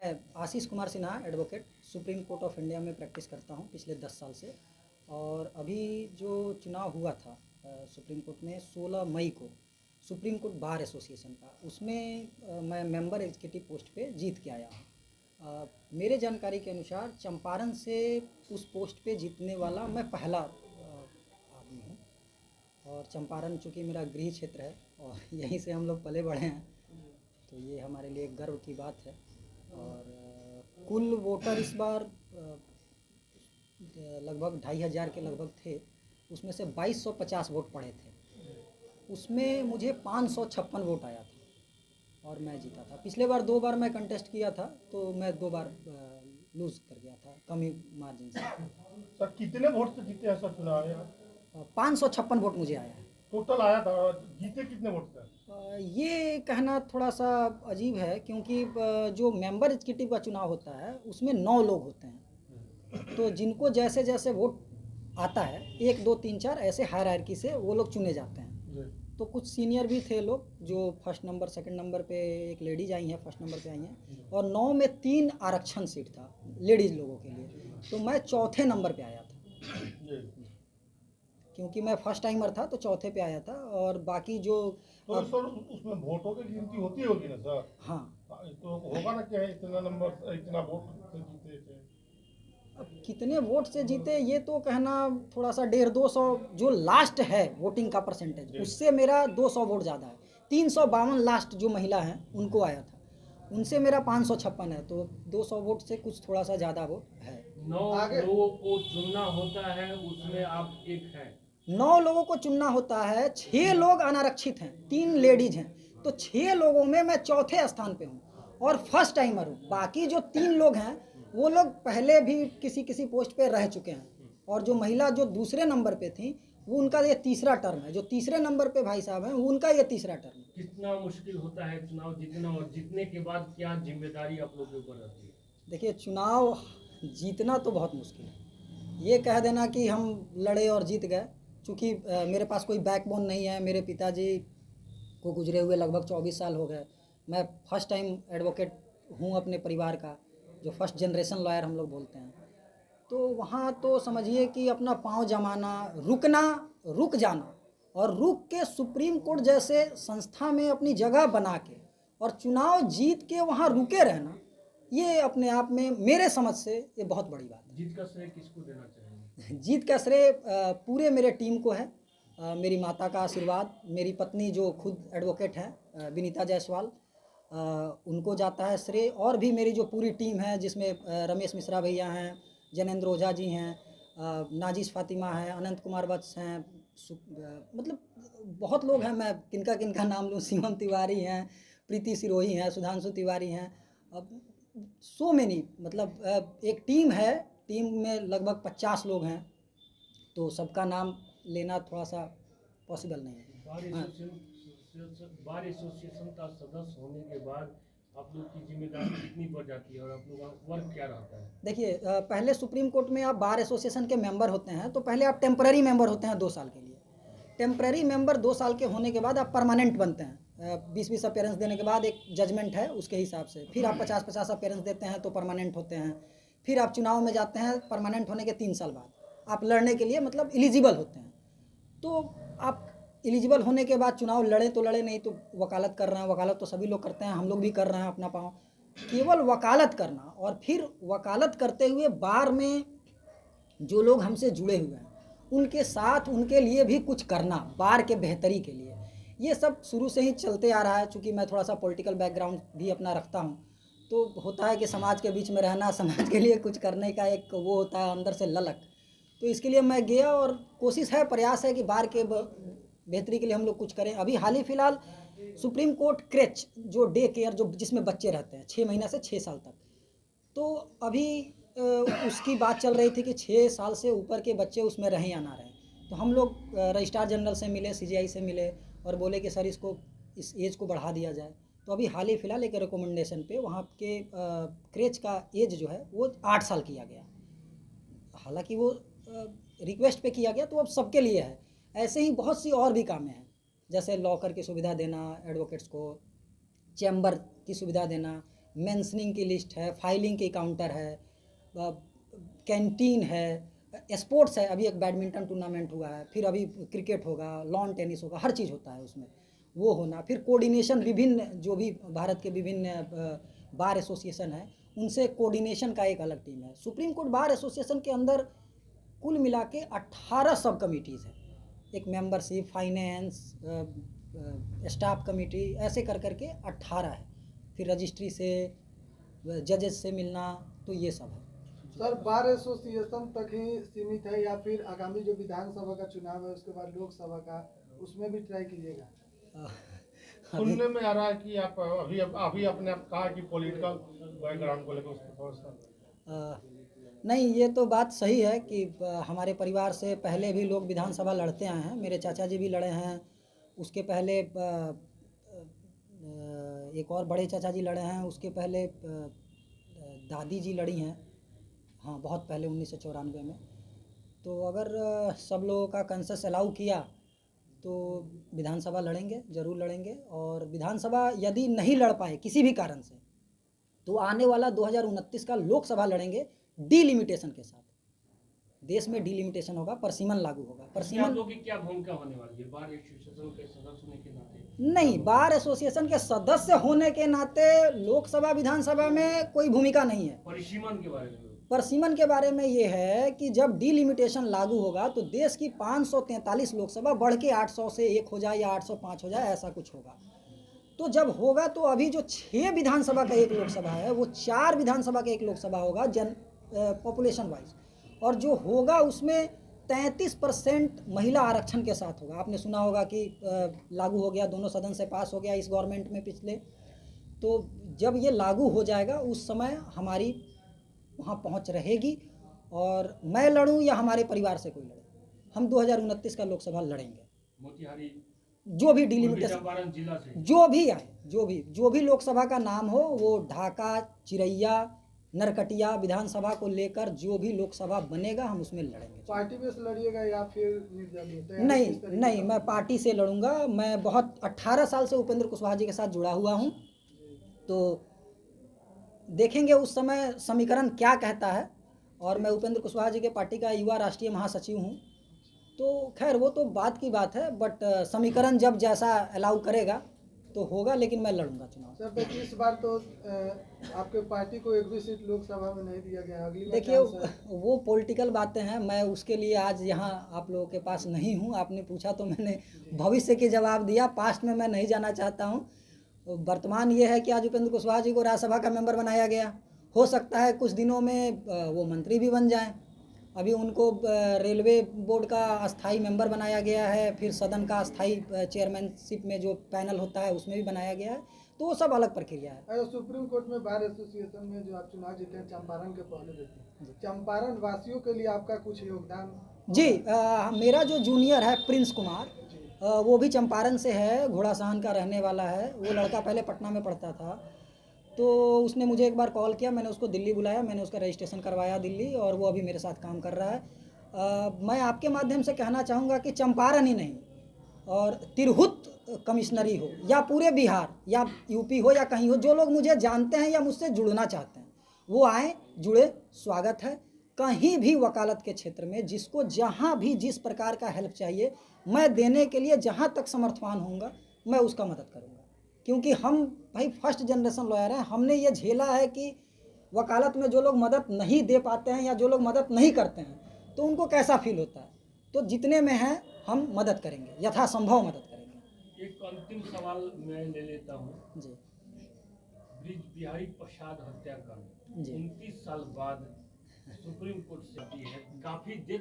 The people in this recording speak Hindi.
मैं Ashish Kumar Sinha advocate supreme court of India में प्रैक्टिस करता हूं पिछले 10 साल से। और अभी जो चुनाव हुआ था सुप्रीम कोर्ट में 16 मई को सुप्रीम कोर्ट बार एसोसिएशन का, उसमें मैं मेंबर एग्जीक्यूटिव पोस्ट पे जीत के आया हूं। मेरे जानकारी के अनुसार चंपारण से उस पोस्ट पे जीतने वाला मैं पहला आदमी हूं। और चंपारण चूँकि मेरा गृह क्षेत्र है और यहीं से हम लोग पले बढ़े हैं, तो ये हमारे लिए गर्व की बात है। और कुल वोटर इस बार लगभग 2500 के लगभग थे, उसमें से 2250 वोट पड़े थे। उसमें मुझे 556 वोट आया था और मैं जीता था। पिछले बार 2 बार मैं कंटेस्ट किया था तो मैं 2 बार लूज़ कर गया था, कम ही मार्जिन से। सर कितने वोट से जीते हैं सर चुनाव में? 556 वोट मुझे आया है। टोटल आया था, जीते कितने वोट से? ये कहना थोड़ा सा अजीब है क्योंकि जो मेंबर एग्जीक्यूटिव का चुनाव होता है उसमें 9 लोग होते हैं। तो जिनको जैसे जैसे वोट आता है 1 2 3 4 ऐसे हायरार्की से वो लोग चुने जाते हैं। तो कुछ सीनियर भी थे लोग जो फर्स्ट नंबर सेकंड नंबर पे, एक लेडीज आई हैं फर्स्ट नंबर पे आई हैं, और 9 में 3 आरक्षण सीट था लेडीज़ लोगों के लिए। तो मैं चौथे नंबर पे आया था क्योंकि मैं फर्स्ट टाइमर था, तो चौथे पे आया था। और बाकी जो तो सर उसमें वोटों की गिनती होगी ना सर? हाँ, तो होगा ना क्या इतना नंबर, इतना वोट से जीते थे? अब कितने वोट से जीते ये तो कहना थोड़ा सा 150-200 जो लास्ट है वोटिंग का परसेंटेज, उससे मेरा 200 वोट ज़्यादा है। 352 लास्ट जो महिला हैं उनको आया था, उनसे मेरा 556 है, तो 200 वोट से कुछ थोड़ा सा ज़्यादा वोट है। 9 लोगों को चुनना होता है, उसमें आप एक हैं। 9 लोगों को चुनना होता है, 6 लोग अनारक्षित हैं, 3 लेडीज हैं, तो 6 लोगों में मैं चौथे स्थान पे हूँ और फर्स्ट टाइमर हूँ। बाकी जो 3 लोग हैं वो लोग पहले भी किसी पोस्ट पे रह चुके हैं, और जो महिला जो दूसरे नंबर पे थी वो उनका ये तीसरा टर्म है। जो तीसरे नंबर पे भाई साहब हैं उनका ये तीसरा टर्म है। कितना मुश्किल होता है चुनाव जीतना, और जीतने के बाद क्या जिम्मेदारी आप लोगों के ऊपर रहती है? देखिए, चुनाव जीतना तो बहुत मुश्किल है। ये कह देना कि हम लड़े और जीत गए, चूँकि मेरे पास कोई बैकबोन नहीं है। मेरे पिताजी को गुजरे हुए लगभग 24 साल हो गए। मैं फर्स्ट टाइम एडवोकेट हूँ अपने परिवार का, जो फर्स्ट जनरेशन लॉयर हम लोग बोलते हैं। तो वहाँ तो समझिए कि अपना पाँव जमाना, रुकना, रुक जाना, और रुक के सुप्रीम कोर्ट जैसे संस्था में अपनी जगह बना के और चुनाव जीत के वहाँ रुके रहना, ये अपने आप में मेरे समझ से ये बहुत बड़ी बात है। जीत का श्रेय किसको देना चाहेंगे? जीत का श्रेय पूरे मेरे टीम को है। मेरी माता का आशीर्वाद, मेरी पत्नी जो खुद एडवोकेट हैं विनीता जायसवाल, उनको जाता है श्रेय। और भी मेरी जो पूरी टीम है जिसमें रमेश मिश्रा भैया हैं, जैनेंद्र ओझा जी हैं, नाजिश फातिमा है, अनंत कुमार वत्स हैं, मतलब बहुत लोग हैं। मैं किनका किनका नाम लूँ, सीमम तिवारी हैं, प्रीति सिरोही हैं, सुधांशु तिवारी हैं, अब सो मैनी, मतलब एक टीम है। टीम में लगभग 50 लोग हैं, तो सबका नाम लेना थोड़ा सा पॉसिबल नहीं है। बार एसोसिएशन का सदस्य होने के बाद आप लोग की जिम्मेदारी कितनी बढ़ जाती है और आप लोग का वर्क क्या रहता है? देखिए, पहले सुप्रीम कोर्ट में आप बार एसोसिएशन के मेंबर होते हैं तो पहले आप टेम्पररी मेंबर होते हैं 2 साल के लिए। टेम्पररी मेंबर 2 साल के होने के बाद आप परमानेंट बनते हैं। 20-20 अपीयरेंस देने के बाद एक जजमेंट है, उसके हिसाब से फिर आप 50-50 अपीयरेंस देते हैं तो परमानेंट होते हैं। फिर आप चुनाव में जाते हैं, परमानेंट होने के 3 साल बाद आप लड़ने के लिए मतलब एलिजिबल होते हैं। तो आप एलिजिबल होने के बाद चुनाव लड़े तो लड़े, नहीं तो वकालत कर रहे हैं। वकालत तो सभी लोग करते हैं, हम लोग भी कर रहे हैं अपना पाँव। केवल वकालत करना, और फिर वकालत करते हुए बार में जो लोग हमसे जुड़े हुए हैं उनके साथ उनके लिए भी कुछ करना, बार के बेहतरी के लिए, ये सब शुरू से ही चलते आ रहा है। चूँकि मैं थोड़ा सा पॉलिटिकल बैकग्राउंड भी अपना रखता हूँ, तो होता है कि समाज के बीच में रहना, समाज के लिए कुछ करने का एक वो होता है अंदर से ललक। तो इसके लिए मैं गया और कोशिश है, प्रयास है कि बार के बेहतरी के लिए हम लोग कुछ करें। अभी हाल ही फिलहाल सुप्रीम कोर्ट क्रेच, जो डे केयर, जो जिसमें बच्चे रहते हैं 6 महीने से 6 साल तक, तो अभी उसकी बात चल रही थी कि 6 साल से ऊपर के बच्चे उसमें रहें या ना रहें। तो हम लोग रजिस्ट्रार जनरल से मिले, CJI से मिले, और बोले कि सर इसको इस एज को बढ़ा दिया जाए। तो अभी हाल ही फिलहाल एक रिकमेंडेशन पे वहाँ के क्रेच का एज जो है वो 8 साल किया गया। हालांकि वो रिक्वेस्ट पे किया गया, तो अब सबके लिए है। ऐसे ही बहुत सी और भी कामें हैं, जैसे लॉकर की सुविधा देना एडवोकेट्स को, चैम्बर की सुविधा देना, मेंशनिंग की लिस्ट है, फाइलिंग के काउंटर है, कैंटीन है, स्पोर्ट्स है, अभी एक बैडमिंटन टूर्नामेंट हुआ है, फिर अभी क्रिकेट होगा, लॉन टेनिस होगा, हर चीज़ होता है उसमें, वो होना, फिर कोऑर्डिनेशन विभिन्न जो भी भारत के विभिन्न बार एसोसिएशन है उनसे कोऑर्डिनेशन का एक अलग टीम है। सुप्रीम कोर्ट बार एसोसिएशन के अंदर कुल मिला के 18 सब कमिटीज़ हैं, एक मेंबरशिप, फाइनेंस, स्टाफ कमेटी, ऐसे कर करके 18 है, फिर रजिस्ट्री से, जजेस से मिलना, तो ये सब है। सर बार एसोसिएशन तक ही सीमित है या फिर आगामी जो विधानसभा का चुनाव है उसके बाद लोकसभा का, उसमें भी ट्राई कीजिएगा? सुनने में आ रहा है कि आप अभी अपने आप कहा कि पॉलिटिकल बैकग्राउंड को लेकर उसको थोड़ा सा नहीं, ये तो बात सही है कि हमारे परिवार से पहले भी लोग विधानसभा लड़ते आए हैं, मेरे चाचा जी भी लड़े हैं, उसके पहले एक और बड़े चाचा जी लड़े हैं, उसके पहले दादी जी लड़ी हैं, हाँ बहुत पहले 1994 में। तो अगर सब लोगों का कंसेंसस अलाउ किया तो विधानसभा लड़ेंगे, ज़रूर लड़ेंगे। और विधानसभा यदि नहीं लड़ पाए किसी भी कारण से तो आने वाला 2029 का लोकसभा लड़ेंगे डिलिमिटेशन के साथ। देश में डिलिमिटेशन होगा, परसीमन लागू होगा। परसीमन की क्या भूमिका होने वाली है बार एसोसिएशन के सदस्य होने के नाते? नहीं, बार एसोसिएशन के सदस्य होने के नाते लोकसभा विधानसभा में कोई भूमिका नहीं है। परिसीमन के बारे में? परसीमन के बारे में ये है कि जब डिलिमिटेशन लागू होगा तो देश की 543 लोकसभा बढ़ के 800 से 1 हो जाए या 805 हो जाए, ऐसा कुछ होगा। तो जब होगा तो अभी जो 6 विधानसभा का एक लोकसभा है वो 4 विधानसभा का एक लोकसभा होगा पॉपुलेशन वाइज, और जो होगा उसमें 33% महिला आरक्षण के साथ होगा। आपने सुना होगा कि लागू हो गया, दोनों सदन से पास हो गया इस गवर्नमेंट में पिछले। तो जब ये लागू हो जाएगा उस समय हमारी वहाँ पहुँच रहेगी, और मैं लड़ूँ या हमारे परिवार से कोई लड़े, हम 2029 का लोकसभा लड़ेंगे। मोतिहारी जो भी डिलिमिटेशन, चंपारण जिला से जो भी आए, जो भी लोकसभा का नाम हो, वो ढाका, चिरैया, नरकटिया विधानसभा को लेकर जो भी लोकसभा बनेगा हम उसमें लड़ेंगे। पार्टी बेस लड़िएगा या फिर निर्दलीय? नहीं, मैं पार्टी से लड़ूंगा। मैं बहुत 18 साल से उपेंद्र कुशवाहा जी के साथ जुड़ा हुआ हूँ, तो देखेंगे उस समय समीकरण क्या कहता है। और मैं उपेंद्र कुशवाहा जी के पार्टी का युवा राष्ट्रीय महासचिव हूँ, तो खैर वो तो बात की बात है, बट समीकरण जब जैसा अलाउ करेगा तो होगा, लेकिन मैं लड़ूंगा चुनाव। सर देखिए इस बार तो आपके पार्टी को एक भी सीट लोकसभा में नहीं दिया गया, अगली बार देखिए चांस है। वो पॉलिटिकल बातें हैं, मैं उसके लिए आज यहाँ आप लोगों के पास नहीं हूँ। आपने पूछा तो मैंने भविष्य के जवाब दिया, पास्ट में मैं नहीं जाना चाहता हूँ। वर्तमान ये है कि आज उपेंद्र कुशवाहा जी को राज्यसभा का मेंबर बनाया गया, हो सकता है कुछ दिनों में वो मंत्री भी बन जाएं। अभी उनको रेलवे बोर्ड का अस्थाई मेंबर बनाया गया है, फिर सदन का अस्थाई चेयरमैनशिप में जो पैनल होता है उसमें भी बनाया गया है, तो वो सब अलग प्रक्रिया है। सुप्रीम कोर्ट में बार एसोसिएशन में जो आप चुनाव जीते हैं चंपारण के पहले देते, चंपारण वासियों के लिए आपका कुछ योगदान? जी, मेरा जो जूनियर है प्रिंस कुमार, वो भी चंपारण से है, घोड़ासहन का रहने वाला है। वो लड़का पहले पटना में पढ़ता था, तो उसने मुझे एक बार कॉल किया, मैंने उसको दिल्ली बुलाया, मैंने उसका रजिस्ट्रेशन करवाया दिल्ली, और वो अभी मेरे साथ काम कर रहा है। मैं आपके माध्यम से कहना चाहूँगा कि चंपारण ही नहीं, और तिरहुत कमिश्नरी हो या पूरे बिहार या यूपी हो या कहीं हो, जो लोग मुझे जानते हैं या मुझसे जुड़ना चाहते हैं वो आएँ, जुड़े, स्वागत है। कहीं भी वकालत के क्षेत्र में जिसको जहाँ भी जिस प्रकार का हेल्प चाहिए मैं देने के लिए जहाँ तक समर्थवान होऊंगा मैं उसका मदद करूँगा, क्योंकि हम भाई फर्स्ट जनरेशन लॉयर हैं। हमने ये झेला है कि वकालत में जो लोग मदद नहीं दे पाते हैं या जो लोग मदद नहीं करते हैं तो उनको कैसा फील होता है। तो जितने में हैं हम मदद करेंगे, यथासंभव मदद करेंगे। एक अंतिम सवाल मैं ले लेता हूँ जी, ब्रिज बिहारी प्रसाद हत्याकांड जी। 29 साल बाद सुप्रीम कोर्ट से है, काफी देर